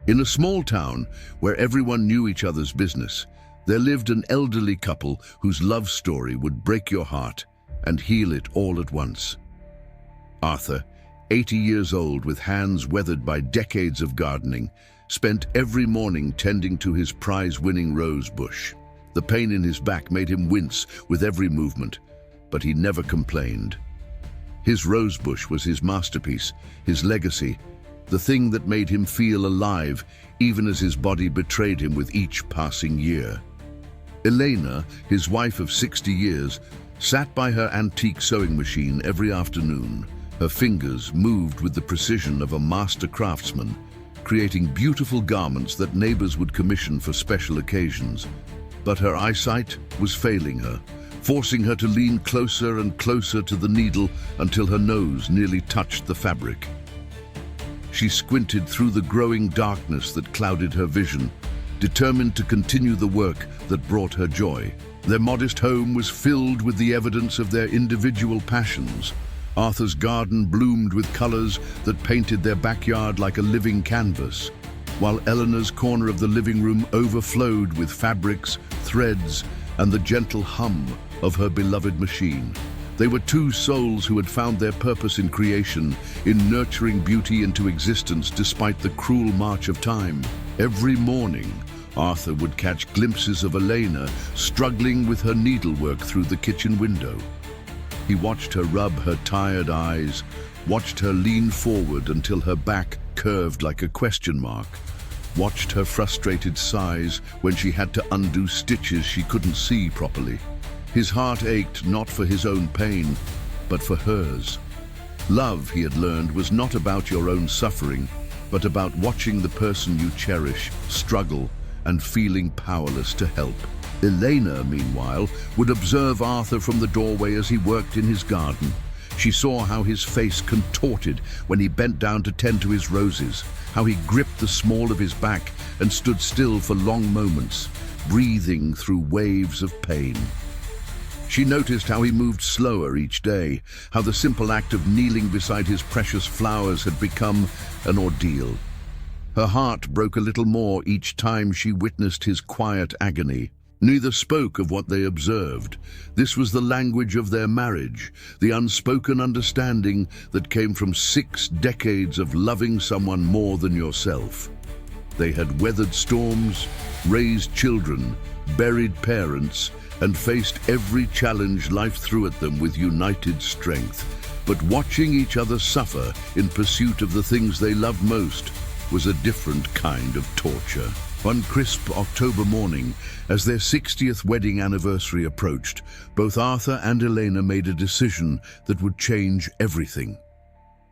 In a small town where everyone knew each other's business, there lived an elderly couple whose love story would break your heart and heal it all at once. Arthur, 80 years old with hands weathered by decades of gardening, spent every morning tending to his prize-winning rose bush. The pain in his back made him wince with every movement, but he never complained. His rose bush was his masterpiece, his legacy, the thing that made him feel alive even as his body betrayed him with each passing year. Elena, his wife of 60 years, sat by her antique sewing machine every afternoon. Her fingers moved with the precision of a master craftsman, creating beautiful garments that neighbors would commission for special occasions. But her eyesight was failing her, forcing her to lean closer and closer to the needle until her nose nearly touched the fabric. She squinted through the growing darkness that clouded her vision, determined to continue the work that brought her joy. Their modest home was filled with the evidence of their individual passions. Arthur's garden bloomed with colors that painted their backyard like a living canvas, while Eleanor's corner of the living room overflowed with fabrics, threads, and the gentle hum of her beloved machine. They were two souls who had found their purpose in creation, in nurturing beauty into existence despite the cruel march of time. Every morning, Arthur would catch glimpses of Elena struggling with her needlework through the kitchen window. He watched her rub her tired eyes, watched her lean forward until her back curved like a question mark, watched her frustrated sighs when she had to undo stitches she couldn't see properly. His heart ached not for his own pain, but for hers. Love, he had learned, was not about your own suffering, but about watching the person you cherish struggle and feeling powerless to help. Elena, meanwhile, would observe Arthur from the doorway as he worked in his garden. She saw how his face contorted when he bent down to tend to his roses, how he gripped the small of his back and stood still for long moments, breathing through waves of pain. She noticed how he moved slower each day, how the simple act of kneeling beside his precious flowers had become an ordeal. Her heart broke a little more each time she witnessed his quiet agony. Neither spoke of what they observed. This was the language of their marriage, the unspoken understanding that came from 6 decades of loving someone more than yourself. They had weathered storms, raised children, buried parents, and faced every challenge life threw at them with united strength. But watching each other suffer in pursuit of the things they loved most was a different kind of torture. One crisp October morning, as their 60th wedding anniversary approached, both Arthur and Elena made a decision that would change everything.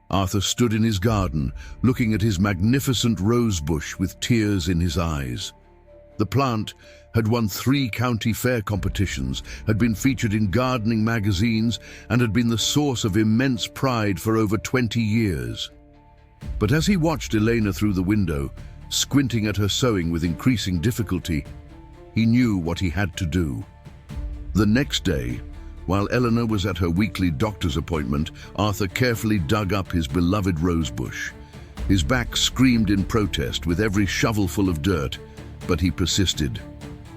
Arthur stood in his garden, looking at his magnificent rose bush with tears in his eyes. The plant had won 3 county fair competitions, had been featured in gardening magazines, and had been the source of immense pride for over 20 years. But as he watched Elena through the window, squinting at her sewing with increasing difficulty, he knew what he had to do. The next day, while Eleanor was at her weekly doctor's appointment, Arthur carefully dug up his beloved rosebush. His back screamed in protest with every shovelful of dirt, but he persisted.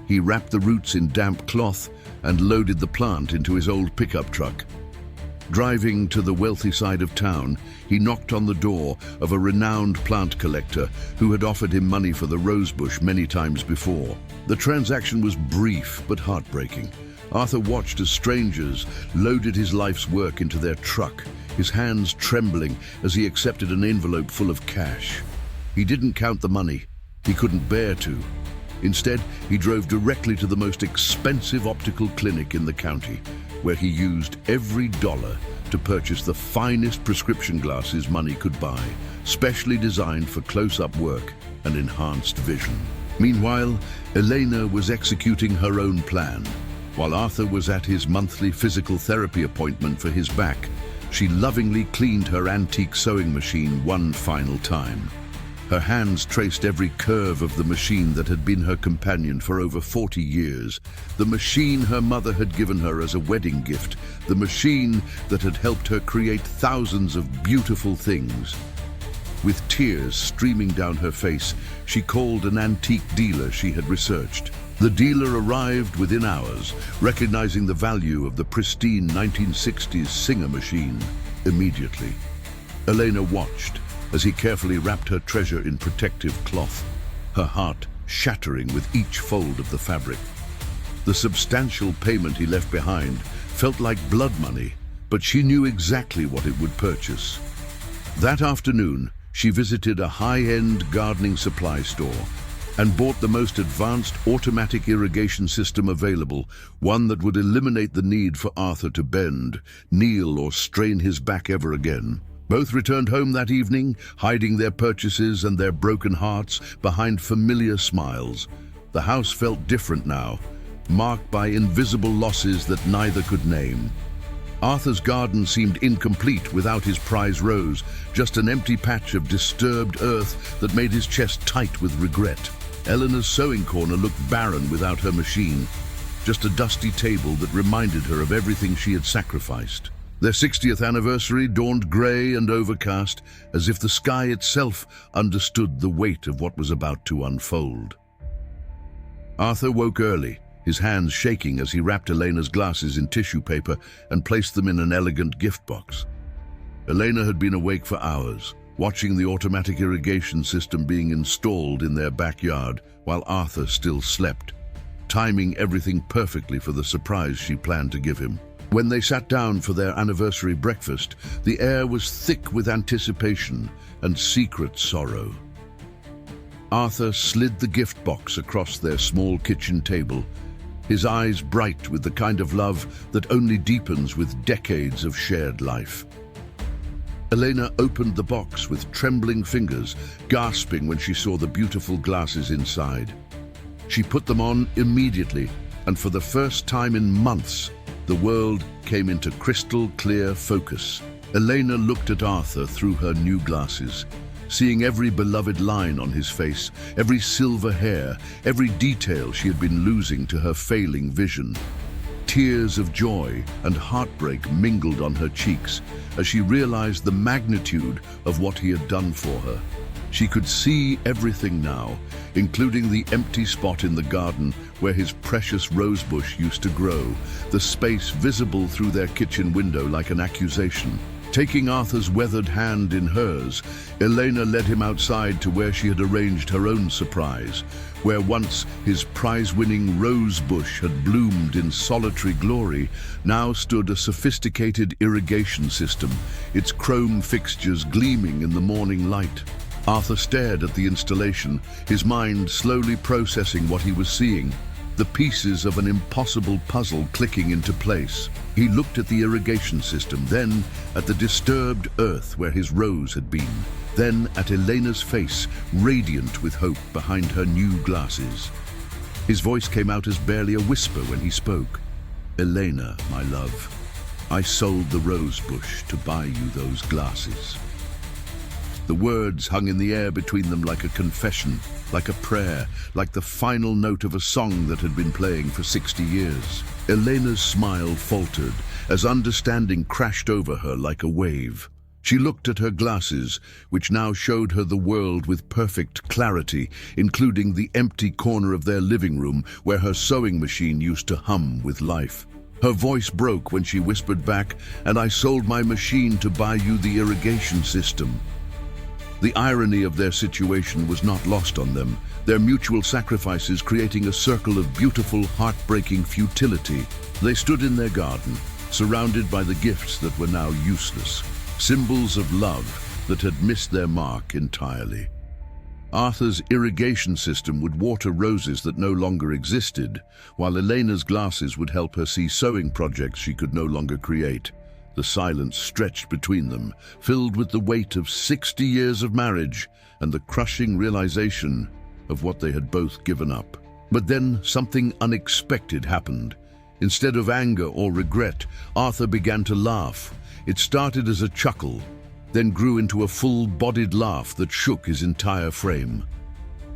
He wrapped the roots in damp cloth and loaded the plant into his old pickup truck. Driving to the wealthy side of town, he knocked on the door of a renowned plant collector who had offered him money for the rosebush many times before. The transaction was brief but heartbreaking. Arthur watched as strangers loaded his life's work into their truck, his hands trembling as he accepted an envelope full of cash. He didn't count the money. He couldn't bear to. Instead, he drove directly to the most expensive optical clinic in the county, where he used every dollar to purchase the finest prescription glasses money could buy, specially designed for close-up work and enhanced vision. Meanwhile, Elena was executing her own plan. While Arthur was at his monthly physical therapy appointment for his back, she lovingly cleaned her antique sewing machine one final time. Her hands traced every curve of the machine that had been her companion for over 40 years, the machine her mother had given her as a wedding gift, the machine that had helped her create thousands of beautiful things. With tears streaming down her face, she called an antique dealer she had researched. The dealer arrived within hours, recognizing the value of the pristine 1960s Singer machine immediately. Elena watched as he carefully wrapped her treasure in protective cloth, her heart shattering with each fold of the fabric. The substantial payment he left behind felt like blood money, but she knew exactly what it would purchase. That afternoon, she visited a high-end gardening supply store and bought the most advanced automatic irrigation system available, one that would eliminate the need for Arthur to bend, kneel, or strain his back ever again. Both returned home that evening, hiding their purchases and their broken hearts behind familiar smiles. The house felt different now, marked by invisible losses that neither could name. Arthur's garden seemed incomplete without his prize rose, just an empty patch of disturbed earth that made his chest tight with regret. Eleanor's sewing corner looked barren without her machine, just a dusty table that reminded her of everything she had sacrificed. Their 60th anniversary dawned grey and overcast, as if the sky itself understood the weight of what was about to unfold. Arthur woke early, his hands shaking as he wrapped Elena's glasses in tissue paper and placed them in an elegant gift box. Elena had been awake for hours, watching the automatic irrigation system being installed in their backyard while Arthur still slept, timing everything perfectly for the surprise she planned to give him. When they sat down for their anniversary breakfast, the air was thick with anticipation and secret sorrow. Arthur slid the gift box across their small kitchen table, his eyes bright with the kind of love that only deepens with decades of shared life. Elena opened the box with trembling fingers, gasping when she saw the beautiful glasses inside. She put them on immediately, and for the first time in months, the world came into crystal clear focus. Elena looked at Arthur through her new glasses, seeing every beloved line on his face, every silver hair, every detail she had been losing to her failing vision. Tears of joy and heartbreak mingled on her cheeks as she realized the magnitude of what he had done for her. She could see everything now, including the empty spot in the garden where his precious rosebush used to grow, the space visible through their kitchen window like an accusation. Taking Arthur's weathered hand in hers, Elena led him outside to where she had arranged her own surprise, where once his prize-winning rose bush had bloomed in solitary glory, now stood a sophisticated irrigation system, its chrome fixtures gleaming in the morning light. Arthur stared at the installation, his mind slowly processing what he was seeing, the pieces of an impossible puzzle clicking into place. He looked at the irrigation system, then at the disturbed earth where his rose had been, then at Elena's face, radiant with hope behind her new glasses. His voice came out as barely a whisper when he spoke. "Elena, my love, I sold the rose bush to buy you those glasses." The words hung in the air between them like a confession, like a prayer, like the final note of a song that had been playing for 60 years. Elena's smile faltered as understanding crashed over her like a wave. She looked at her glasses, which now showed her the world with perfect clarity, including the empty corner of their living room where her sewing machine used to hum with life. Her voice broke when she whispered back, "And I sold my machine to buy you the irrigation system." The irony of their situation was not lost on them, their mutual sacrifices creating a circle of beautiful, heartbreaking futility. They stood in their garden, surrounded by the gifts that were now useless, symbols of love that had missed their mark entirely. Arthur's irrigation system would water roses that no longer existed, while Elena's glasses would help her see sewing projects she could no longer create. The silence stretched between them, filled with the weight of 60 years of marriage and the crushing realization of what they had both given up. But then something unexpected happened. Instead of anger or regret, Arthur began to laugh. It started as a chuckle, then grew into a full-bodied laugh that shook his entire frame.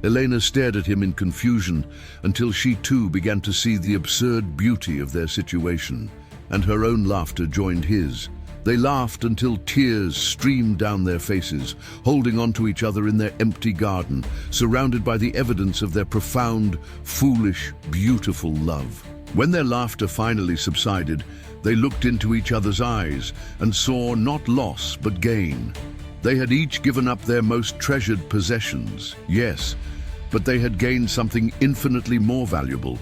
Elena stared at him in confusion until she too began to see the absurd beauty of their situation, and her own laughter joined his, They laughed until tears streamed down their faces, holding on to each other in their empty garden, surrounded by the evidence of their profound, foolish, beautiful love. When their laughter finally subsided, they looked into each other's eyes and saw not loss but gain. They had each given up their most treasured possessions, yes, but they had gained something infinitely more valuable,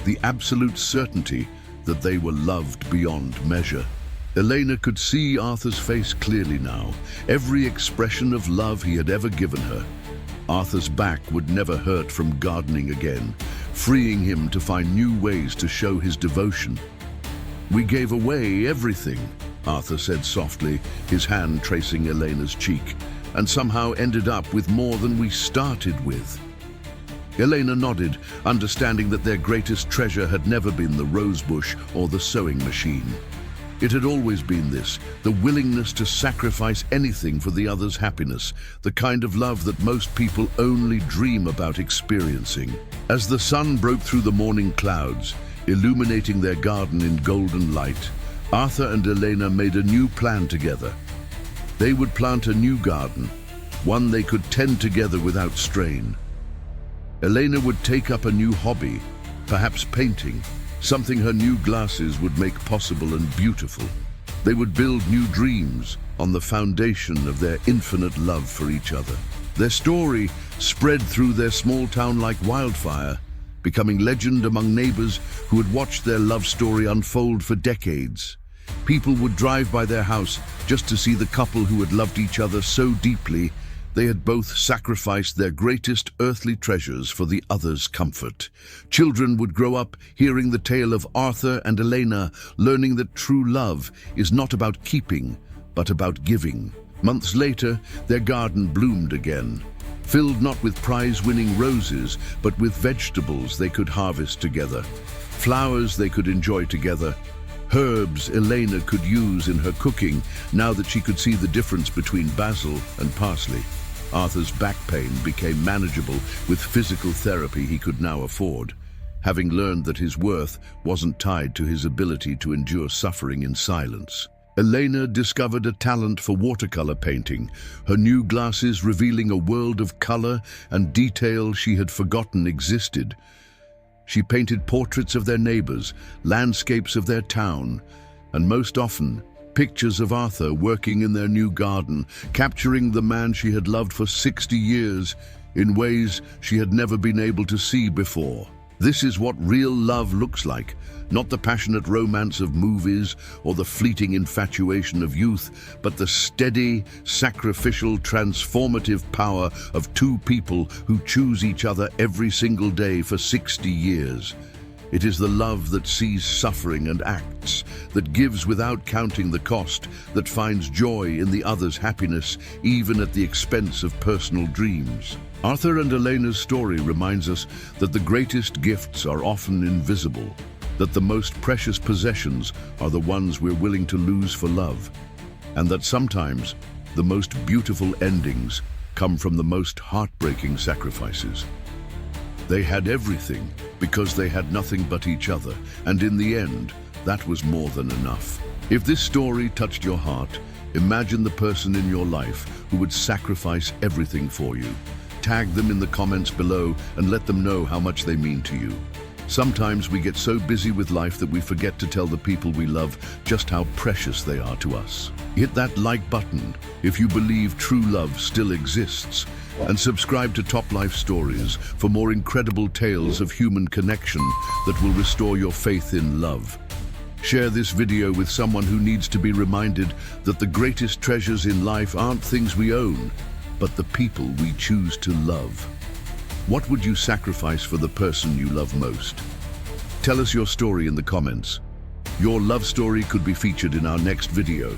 the absolute certainty that they were loved beyond measure. Elena could see Arthur's face clearly now, every expression of love he had ever given her. Arthur's back would never hurt from gardening again, freeing him to find new ways to show his devotion. "We gave away everything," Arthur said softly, his hand tracing Elena's cheek, "and somehow ended up with more than we started with." Elena nodded, understanding that their greatest treasure had never been the rosebush or the sewing machine. It had always been this, the willingness to sacrifice anything for the other's happiness, the kind of love that most people only dream about experiencing. As the sun broke through the morning clouds, illuminating their garden in golden light, Arthur and Elena made a new plan together. They would plant a new garden, one they could tend together without strain. Elena would take up a new hobby, perhaps painting, something her new glasses would make possible and beautiful. They would build new dreams on the foundation of their infinite love for each other. Their story spread through their small town like wildfire, becoming legend among neighbors who had watched their love story unfold for decades. People would drive by their house just to see the couple who had loved each other so deeply they had both sacrificed their greatest earthly treasures for the other's comfort. Children would grow up hearing the tale of Arthur and Elena, learning that true love is not about keeping, but about giving. Months later, their garden bloomed again, filled not with prize-winning roses, but with vegetables they could harvest together, flowers they could enjoy together, herbs Elena could use in her cooking now that she could see the difference between basil and parsley. Arthur's back pain became manageable with physical therapy he could now afford, having learned that his worth wasn't tied to his ability to endure suffering in silence. Elena discovered a talent for watercolor painting, her new glasses revealing a world of color and detail she had forgotten existed. She painted portraits of their neighbors, landscapes of their town, and most often, pictures of Arthur working in their new garden, capturing the man she had loved for 60 years in ways she had never been able to see before. This is what real love looks like, not the passionate romance of movies or the fleeting infatuation of youth, but the steady, sacrificial, transformative power of two people who choose each other every single day for 60 years. It is the love that sees suffering and acts, that gives without counting the cost, that finds joy in the other's happiness, even at the expense of personal dreams. Arthur and Elena's story reminds us that the greatest gifts are often invisible, that the most precious possessions are the ones we're willing to lose for love, and that sometimes the most beautiful endings come from the most heartbreaking sacrifices. They had everything because they had nothing but each other, and in the end, that was more than enough. If this story touched your heart, imagine the person in your life who would sacrifice everything for you. Tag them in the comments below and let them know how much they mean to you. Sometimes we get so busy with life that we forget to tell the people we love just how precious they are to us. Hit that like button if you believe true love still exists, and subscribe to Top Life Stories for more incredible tales of human connection that will restore your faith in love. Share this video with someone who needs to be reminded that the greatest treasures in life aren't things we own, but the people we choose to love. What would you sacrifice for the person you love most? Tell us your story in the comments. Your love story could be featured in our next video.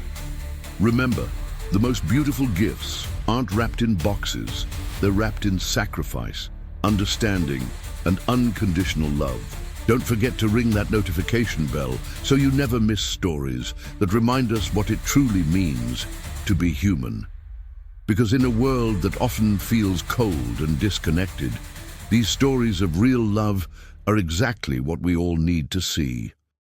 Remember, the most beautiful gifts aren't wrapped in boxes. They're wrapped in sacrifice, understanding, and unconditional love. Don't forget to ring that notification bell so you never miss stories that remind us what it truly means to be human. Because in a world that often feels cold and disconnected, these stories of real love are exactly what we all need to see.